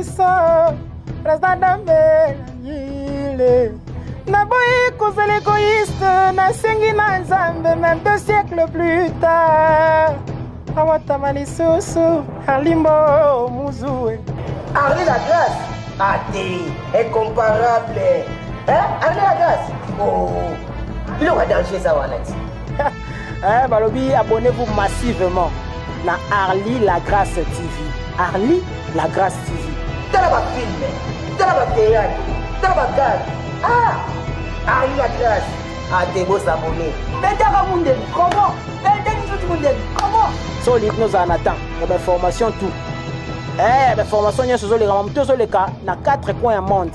biso président Dambe yile naboyi kozala égoïste nasengi na nzambe même 2 siècles plus tard awatama lisusu alimbo muzue Arlie la grâce incomparable Arlie la grâce oh il aura danger ça Alex. Balobi, abonnez-vous massivement na Arlie la Grâce TV. Arlie la Grâce TV. Dans la film, dans la théâtre, dans la gare. Arlie la Grâce. T'es beau s'abonner. Mais t'as comment? Comment? So l'hypnose en attend. Il y a des formations tout. Des formations, il y a les cas na 4 coins du monde.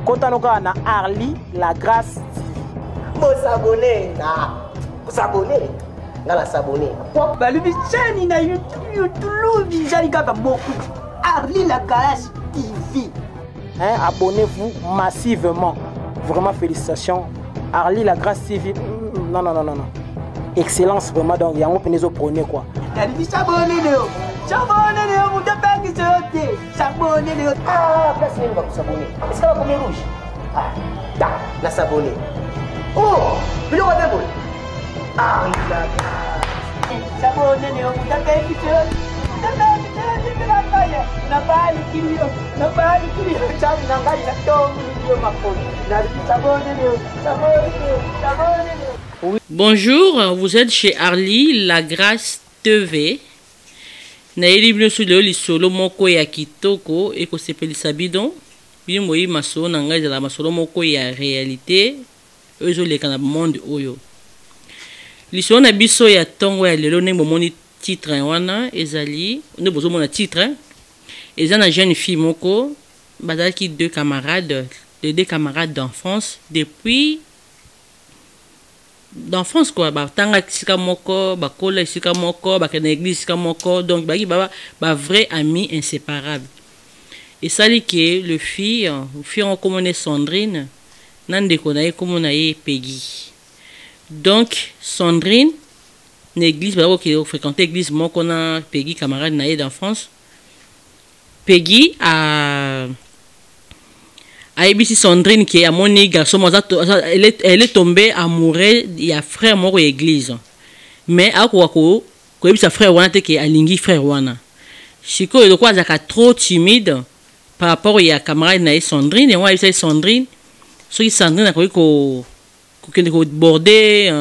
Quand on a na Arlie la Grâce TV. Beau s'abonner. S'abonner. Ngala s'abonner. Balubi chani na YouTube bijali kaka beaucoup. Arlie la Grâce TV. Abonnez-vous massivement. Vraiment félicitations. Arlie la Grâce TV. Non. Excellence vraiment donc il y a un peu de prôner quoi. Balubi s'abonner Léo. S'abonner Léo, mon papa qui se hote. S'abonner Léo. Place même va s'abonner. Est-ce que va combien rouge? La s'abonner. Oh, il aura des boules. Arlie la Grâce. S'abonner Léo, mon papa qui se hote. Bonjour, vous êtes chez Arlie la Grâce TV. Naeli binosu leo lisolo moko ya kitoko eko sepelisa bidon. Bino moyi masolo na ngai la masolo moko ya réalité. Ezo leka na monde oyo. Lisolo na biso ya tongo ya lelo ne momoni titre wana ezali ne bozo mona titre ezana jeune fille moko badaki deux camarades d'enfance depuis d'enfance quoi batanga sika moko bakola sika moko bakena église sika moko donc baki ba vrai ami inséparable et sali que le fille on commune Sandrine nandeko na ye komona ye Peggy donc Sandrine l'église qui fréquentait l'église moi qu'on a Peggy camarade naïe d'enfance Peggy a ABC Sandrine qui est à mon garçon elle est tombée amoureuse il y a frère moi à l'église mais à quoi sa frère wana te qui alingi frère wana siko il quoi zaka trop timide par rapport à camarade naïe Sandrine et moi c'est Sandrine ce qui Sandrine a ko border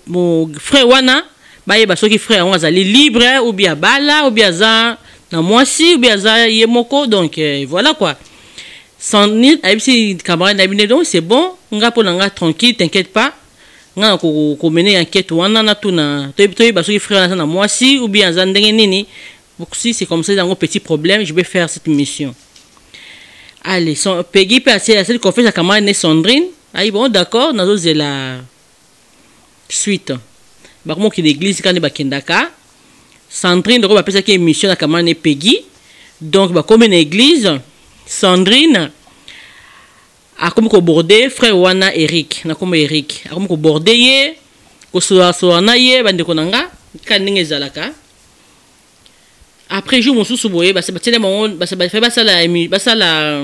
mon frère wana baye ba soki frère on azali libre ou bien bala ou bien za na mwasi ou bien za yemoko donc voilà quoi sans ni abisi camarade na bine donc c'est bon nga po nga tranquille t'inquiète pas nga ko mener enquête wana na tuna to ba soki frère na mwasi ou bien za ndenge nini si c'est comme ça dans un petit problème je vais faire cette mission. Allez son Peggy passer à celle confesse à camarade Sandrine ayi bon d'accord nazo zela suite bakmo ki l'église quand bakendaka Sandrine donc ba pesa ki émission na kamane Peggy donc ba comme une église Sandrine a comme ko border frère wana Eric na comme Eric a comme ko border ye ko so na ye bande ko nanga kaninge zalaka après jour mosusu boye ba se batele mon ba se fait ba la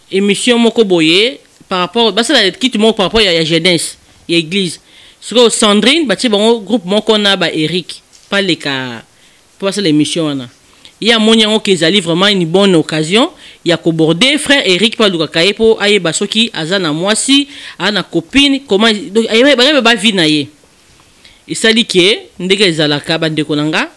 émission moko boye par rapport ba ça la kit mo par rapport ya jeunesse ya église. Sur Sandrine, bâti bon groupe mon qu'on a ba Eric, pas les cas pour passer l'émission là. Il y a mon yango qui est vraiment une bonne occasion. Il y a coborder frère Eric pas du kakaye pour aye basoki azana mwasi ana copine comment donc aye ba vie na ye. Et ça dit que ndeke zalaka bande konanga.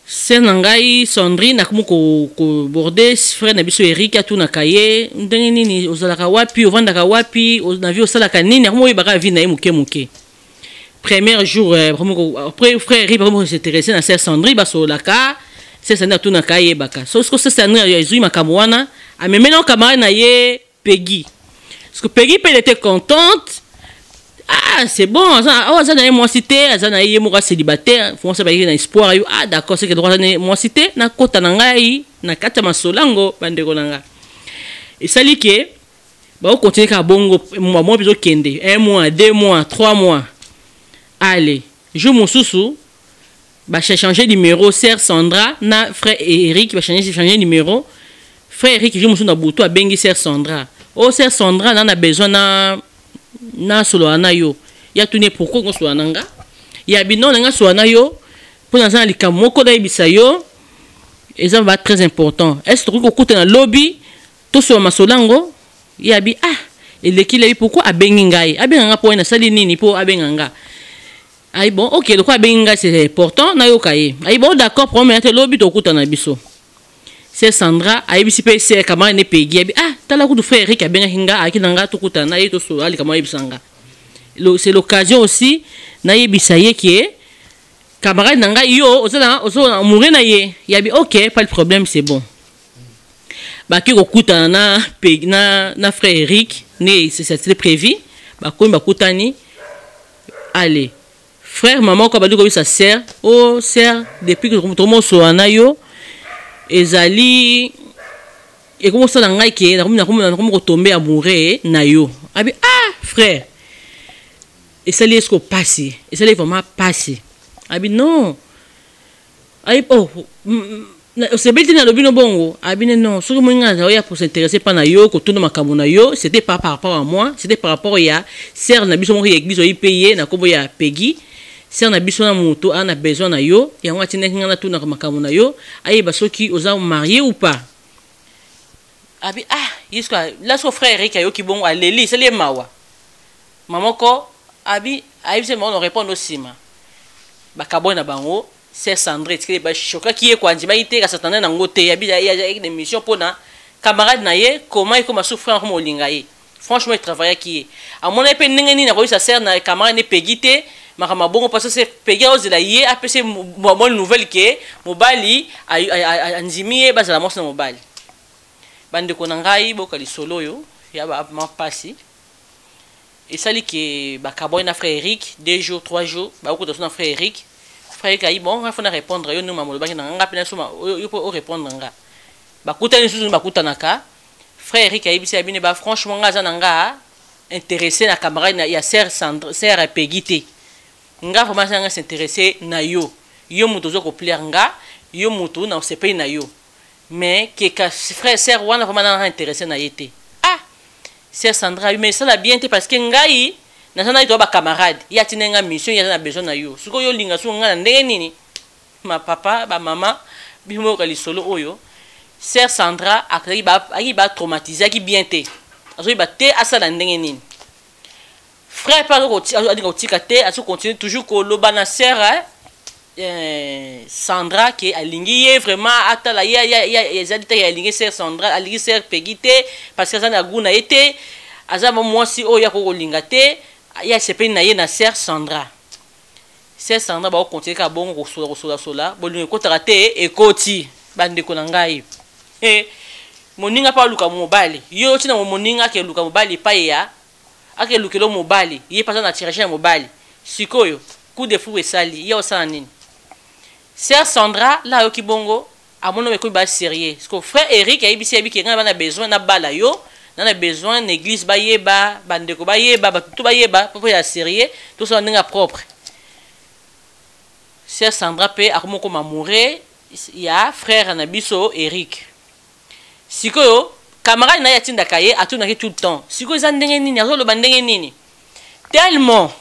C'est nangai Sandrine na ko border frère na biso Eric atu na kaye ndenge nini ozalaka wapi ovandaka wapi na vie osalaka nini mo yebaka vie na ye muke premier jour après frère Eric vraiment s'intéressé na sœur Sandrine basolaka c'est ça na atu na kaye baka so ce que c'est Sandrine ya izui makamwana a même non camarade na ye Peggy parce que Peggy elle était contente. Ah c'est bon azana moi cité azana ye mo célibataire faut ça ba na espoir ah d'accord c'est que droit moi cité na kota na ngai na kata masolango bandeko nanga et ça li que ba on continue ka bongo moi besoin kende 1 mois 2 mois 3 mois allez je mosusu bah changer numéro sœur Sandra na frère Eric va changer numéro frère Eric qui musu na butu a bengi sœur Sandra oh sœur Sandra na besoin na solo na yo ya tuni pourquoi ko solo nanga ya bino nga solo na yo pour na za likamoko da ibisa yo et ça va très important est-ce que ko na lobby to so masolango ya bi il est qu'il pourquoi a bengi ngai a benga po na sali nini po a benga aïe bon ok le quoi benga c'est important na yo kaye aïe bon d'accord premier te lobby to kuta na biso c'est Sandra aïe bisi pe c'est comment ne pegi abi tala ku du frère Eric a benga hinga akinanga to kuta na yeto so ali kama yebisanga c'est l'occasion aussi na yebisa ye qui est camarade nanga yo ozo mourir na ye yabi ok pas de problème c'est bon ba ki ko kuta na pegi na frère Eric né c'était prévu ba ko ba kutani allez frère maman ko badi ko sa sœur oh sœur depuis que tout monde so anayo ezali et comment ça ngai ke na ko tomber amoureux na yo abi frère et ça li est-ce passé et ça li vraiment passé abi non abi c'est bête na lobino bongo abi non ce que moi nga ya pour s'intéresser pas na yo ko tuna makambo na yo c'était pas par rapport à moi c'était par rapport ya sœur na biso mo église o payer na ko ya Peggy sœur na biso na moto a besoin na yo et on atina ngana tuna makambo na yo ayi basoki oza marié ou pas abi yiska la so frère Eric ayo ki bongo aleli c'est les mawa maman ko abi c'est mon répondre aussi ma bakabona bango c'est Sandrine qui ba choka qui est quoi ndima ite ka satana na ngote ya bi ya une émission pona camarade na ye comment il commence souffrir comme olinga ye franchement il travaille qui à mon épée ndenge ni na ko sa sœur na camarade ne pegite makama bongo parce que c'est Peggy ozela ye apese mo nouvelle que mobali anzimi ba za mosna mobali bande ko ngai boka li solo yo ya ba ma passi et ça li que ba kaboy na frère Eric 2 jours 3 jours ba ko na frère Eric frère Eric bon il faut répondre yo nous mamolo ba nga pena suma yo pour répondre nga ba kutani susu ba kutanaka frère Eric ayibisi abine ba franchement nga za nga intéressé na camarade na ya sœur Sandra sœur Peggy nga vraiment nga s'intéresser na yo muto zo ko plaire nga yo muto na se paye na yo mais que frère sœur wana vraiment na intéressé na yete sœur Sandra mais ça la bien parce que ngai na sana ito ba camarade ya tinenga mission ya na besoin na yo siko yo linga so nga na ndenge nini ma papa ba mama bimo ka li solo oyo sœur Sandra akari ba traumatiser ki bien te azo ba te asala ndenge nini frère pas ko tika te azo continue toujours ko loba na sœur Sandra qui alingi vraiment atala ya ezalita ya alingi sœur Sandra alingi sœur Peggy te parce que ça na guna été azama moi si o ya ko linga te ya sepe na ye na sœur Sandra ba continuer ka bon sola bolingo ko tarate e koti bande ko ngai moninga pa luka mobali yo tina moninga ke luka mobali pa ya ake lukelo mobali ye pas na tirage mobali sikoyo coup de fou esali ya osana nini sœur Sandra la yo ki bongo amono me ko ba sérieux parce que frère Eric ayibisi abi ke nga na besoin na bala yo na besoin l'église ba yeba bande ko ba yeba ba tout ba yeba pour ya sérieux tout ça ndinga propre sœur Sandra pe akomo ko mamourer ya frère na biso Eric sikoyo camarade na yatinda kaye atuna tout le temps sikoyo za ndenge nini azolo ba ndenge nini tellement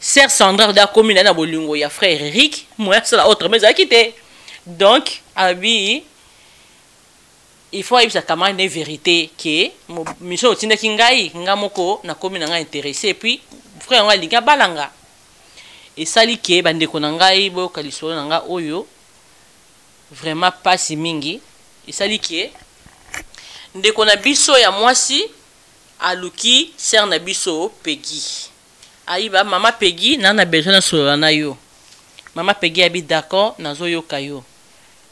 sœur Sandra da commune na bolingo ya frère Eric moi c'est la autre mais akité donc abi il faut y sa camarade de vérité que mission tinda kingai ngamoko na commune nga intéressé puis frère nga linga balanga et sali ke bande ko ngai bo kaliso nga oyo vraiment pas si mingi et sali ke ndeko na biso ya mwasi aluki sœur na biso Peggy ayiba mama Peggy na besoin na solo na yo mama Peggy abi d'accord nazo yo kayo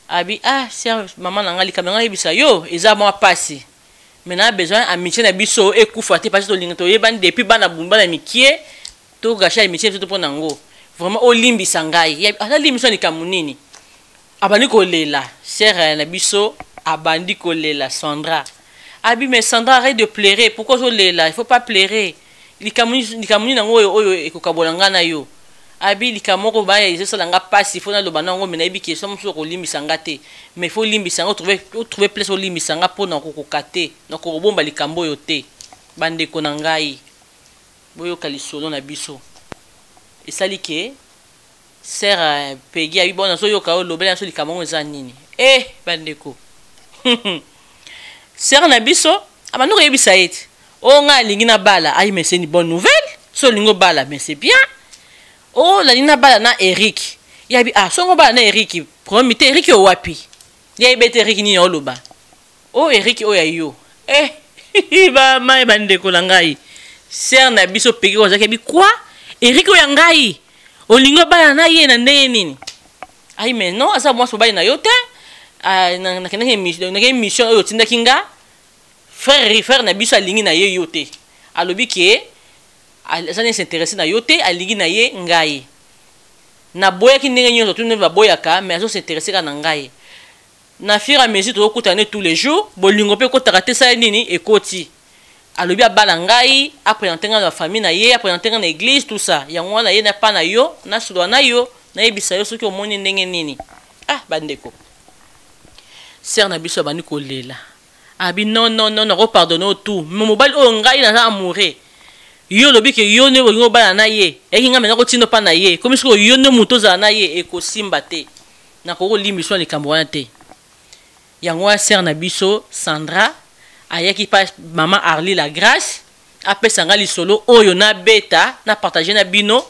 abi sœur maman na ngali kamanga yebisa yo eza moi passer maintenant besoin amitié na biso ekufa te parce que linga to yeba depuis bana bumba na mikie to gasha amitié to pona ngo vraiment olimbi sangai ala limison ni kamunini abandi ko lela sœur na biso abandi ko lela Sandra abi mais Sandra arrête de pleurer pourquoi zo lela il faut pas pleurer likamuni nango oyo ekokabola ngana yo abi likamoko ba ya ezosala nga pasi fo na loba nango me nayebi ke so mosusu okolimbisa nga te mais fo limbisa nga trouver place olimbisa nga mpona kokoka te na kokobomba likambo oyo te bandeko na ngai boyoka lisolo na biso esali ke sere pegi abi bona nazoyoka oyo lobela naso likambo ngo eza nini bandeko sere na biso abandi koyebisa ete oyo nga alingi na bala ayi mais c'est une bonne nouvelle so olingi obala mais c'est bien oyo nalingi na bala na Eric yabi songo bala na Eric promi te Eric oyo wapi yayebi ete Eric nini oloba oyo Eric oyo ayo bamai bandeko na ngai sere na biso pegi kozaki yabi kwa Eric oyo ya ngai olingi obala na ye na ndenge nini ayi mais non aza mwasi mobali na yo te nakendaki mission oyo otindaki nga frère na biso alingi na ye yo te alobi ke aza nesi intéressé na yo te alingi na ye ngai naboyaki ndenge nyonso tuni baboyaka mais azosinteresse kaka na ngai na fur et à mesure tozokutana tous les jours bolingo mpe ekotaka te sala nini ekoti alobi abala ngai apresente nga na famille na ye apresente nga na église tout ça yango wana ye na pa na yo nasolola na yo nayebisa yo soki omoni ndenge nini bandeko sere na biso abandi kolela abi non nakopardonne tout mobali oyo ngai naza amoureux yo lobi ke yo nde olingi obala na ye eki nga mena kotinda mpa na ye komi soki yo nde moto ozala na ye ekosimba te nakokolimbisa na likambo wana te yango wana sere na biso Sandra ayaki pa mama Arlie la grâce apesa nga lisolo oyo nabeta na partage na bino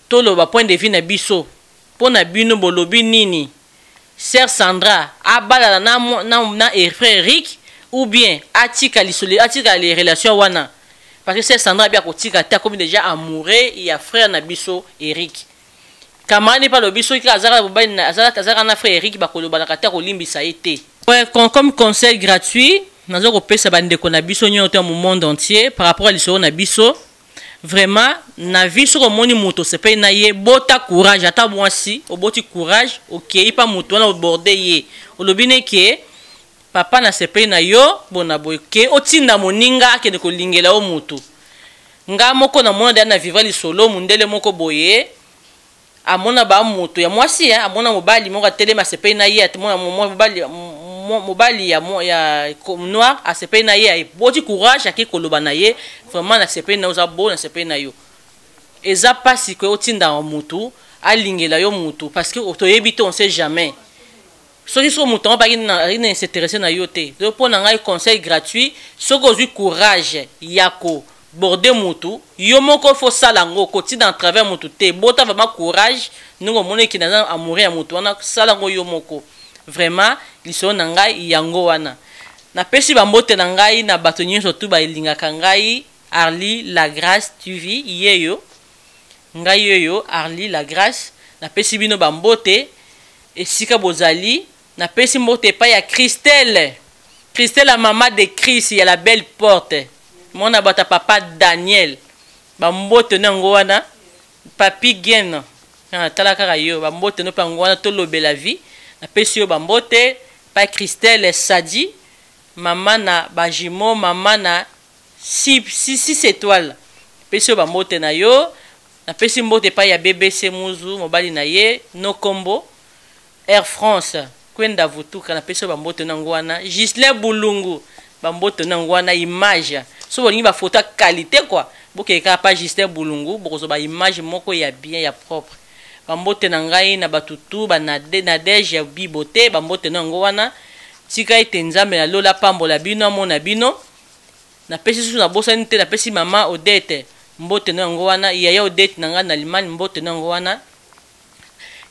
toloba point de vue na biso mpo na bino bolobi nini sere Sandra abalala na frère Eric ou bien atika lisolo atika les relations wana parce que sere Sandra bia kotika te akomi déjà amoureux ya frère na biso Eric kamani pa lobi soki azalaka na frère Eric bakolobanaka te akolimbisa ye te comme conseil gratuit nazo kopesa bandeko na biso nyonso mu monde entier par rapport à lisolo na biso vraiment na vie soko moni moto sepei na ye bota courage ata mwasi oboti courage okei pa moto wana oborde ye olobi ne ke papa na sepei na yo bona boke otinda moninga akende kolingela o moto nga moko na mona na vivre lisolo mundele moko boye amona ba moto ya mwasi amona mobali moko atelema sepei na ye atemona mobali ya noir asepei na ye boti courage ake koloba na ye vraiment na sepei na oza bo na sepei na yo eza pasi ko otinda mutu alingela yo mutu parce que toyebi te on sait jamais soki so mutu ba ina s'intéresser na yo te donc pour na ngai conseil gratuit soki ozwi courage yako borde mutu yo moko fo sala ngo koti dans travers mutu te bota vraiment courage ningo mona ki na amoureux ya mutu wana sala ngo yo moko vraiment lisolo na ngai yango wana na pesi bambote na ngai na bato nyonso tu balingaka ngai Arlie la grâce TV yeyo ngai yeyo Arlie la grâce na pesi bino bambote esika bozali na pesi mbote pa ya Christelle la maman de Chris ya la belle porte mona bata papa Daniel bambote nango wana papi gen talaka kaka yo bambote no pango wana tolobela vie na pesi yo bambote pa Christelle Sadi mama na bajimo mama na 6 étoiles pesi yo bambote na yo na pesi mbote pa ya BBC Muzu mobali na ye no kombo Air France kwenda vutuka na pesi yo bambote nango wana Gislain Bulungu bambote nango wana image so bolingi ba photo qualité quoi bokeka pa Gislain Bulungu bokozo ba image moko ya bien ya propre bambote na ngai na batutu banadege ya bibote bambote nango wana tika ete nzambe na lola pambola bino amona bino na pesi susu na bosani te na pesi mama Odette mbote nango wana yaya Odette na ngai na Allemagne mbote nango wana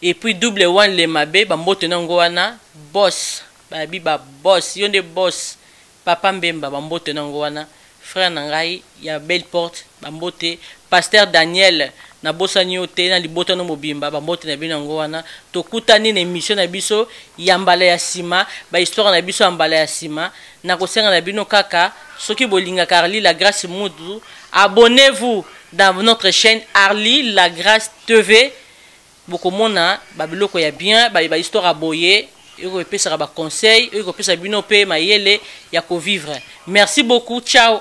et puis double one le mabe bambote nango wana boss babi ba boss yonde boss papa Mbemba bambote nango wana frère na ngai ya belle porte bambote pasteur Daniel na bosani ote na libota no mobimba bambote na bino ngo wana tokutani na émission na biso ya mbala ya sima ba histoire na biso ya mbala ya sima na kosenga na bino kaka soki bolinga Arlie la grâce mutu abonnez-vous dans notre chaîne Arlie la grâce TV bokomona babiloko ya bien ba histoire aboye eko pesa ba conseil eko pesa bino pe mayele ya ko vivre. Merci beaucoup, ciao.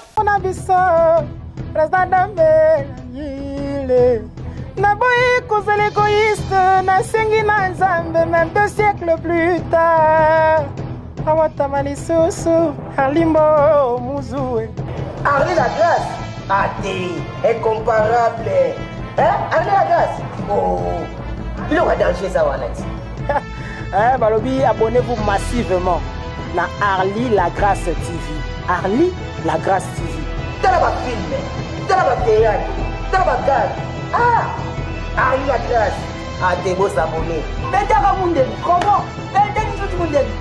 Naboyi kozala égoïste, nasengi na nzambe même 2 siècles plus tard. Awatama lisusu, Alimbo Muzue. Arlie la grâce. Ate, incomparable. Hein? Arlie la grâce. Oh, il aura danger ça, Wanet. Balobi, abonnez-vous massivement na Arlie la Grâce TV. Arlie la Grâce TV. Dans la film, dans la théâtre, dans la gare. Ah, Arlie la Grâce. Ate, beau s'abonner. Mais t'as monde, comment?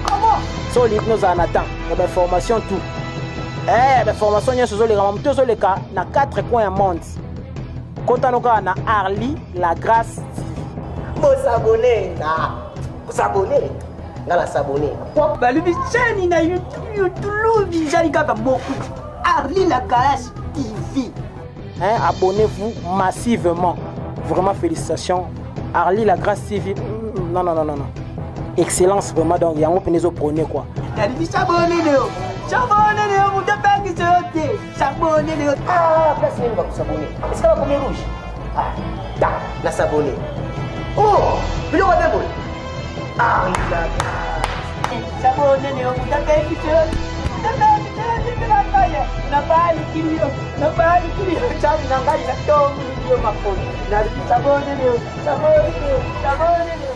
Comment? So lit nous en attend. Il y a des formations tout. Des formations il y a sur les ramons, tous les cas na 4 coins du monde. Quand on a na Arlie la Grâce TV. Beau s'abonner, beau s'abonner. Ngala s'abonner. Bah le chaîne na YouTube bizali kaka beaucoup. Arlie la Grâce TV. Abonnez-vous massivement. Vraiment félicitations. Arlie la Grâce TV. Non. Excellence vraiment, donc il y a un peu de prôner quoi. S'abonner Léo. S'abonner Léo, vous devez qui se s'abonner Léo. Ah, place Léo va s'abonner. Est-ce qu'elle va combien rouge? Ah, da, la s'abonner. Oh, il aura bien beau. Ah, il a s'abonner Léo, vous devez qui se s'abonner Léo.